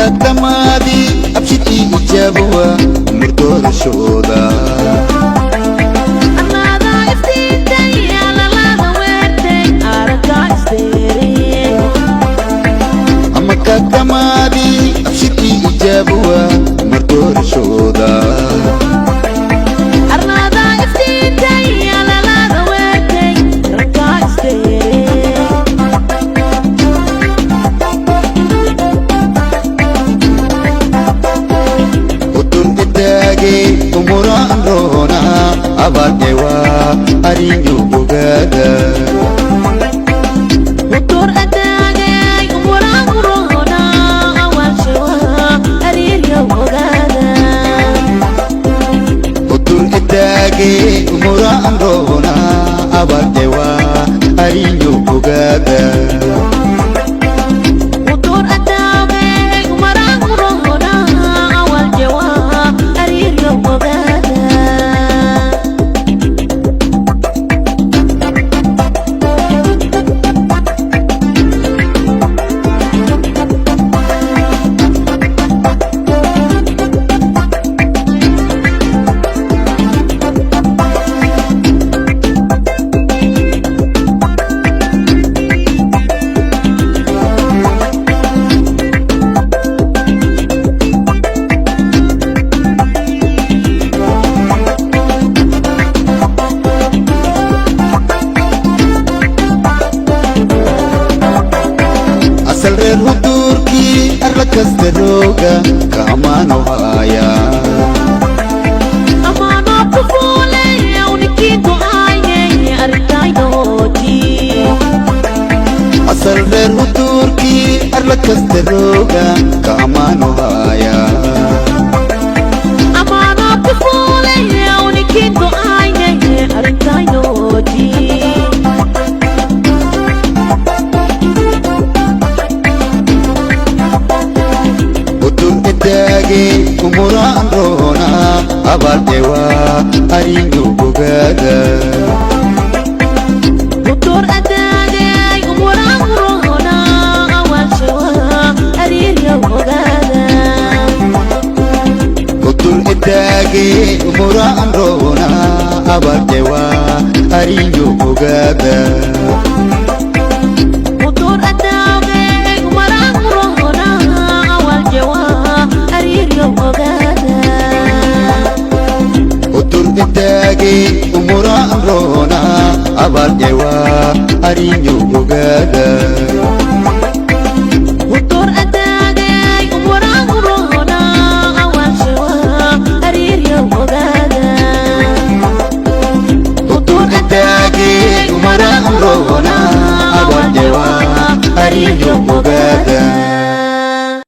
كتمادي أبشتي إجابوا مرتور شودا أنا ذا إفتيتي على لا ويرتي أرجع استيري أما كتمادي أبشتي إجابوا مرتور شودا أنا ذا إفتيتي على لا ويرتي أرجع استيري umuraan roona abadewa arinyo bugada Utur adagay umurang roona awashiwa arinyo bugada utur edage umuraan roona abadewa arinyo bugada Utur adagay umurang roona awashiwa arinyo bugada Salrer hudurki arlakas deroga kamano haya Amano pufule unikitu aye aritai doti Salrer hudurki arlakas deroga kamano haya Amano pufule unikitu aye aritai doti Dage umuraan roona abadewa arinyo bugada Utur adagay umurang roona awashiwa arinyo bugada utur dage umuraan roona abadewa arinyo bugada Utur adagay umurang roona awashiwa arinyo bugada utur dage umuraan roona abadewa arinyo bugada Utur adagay umurang roona awashiwa arinyo bugada utur dage umuraan roona abadewa arinyo bugada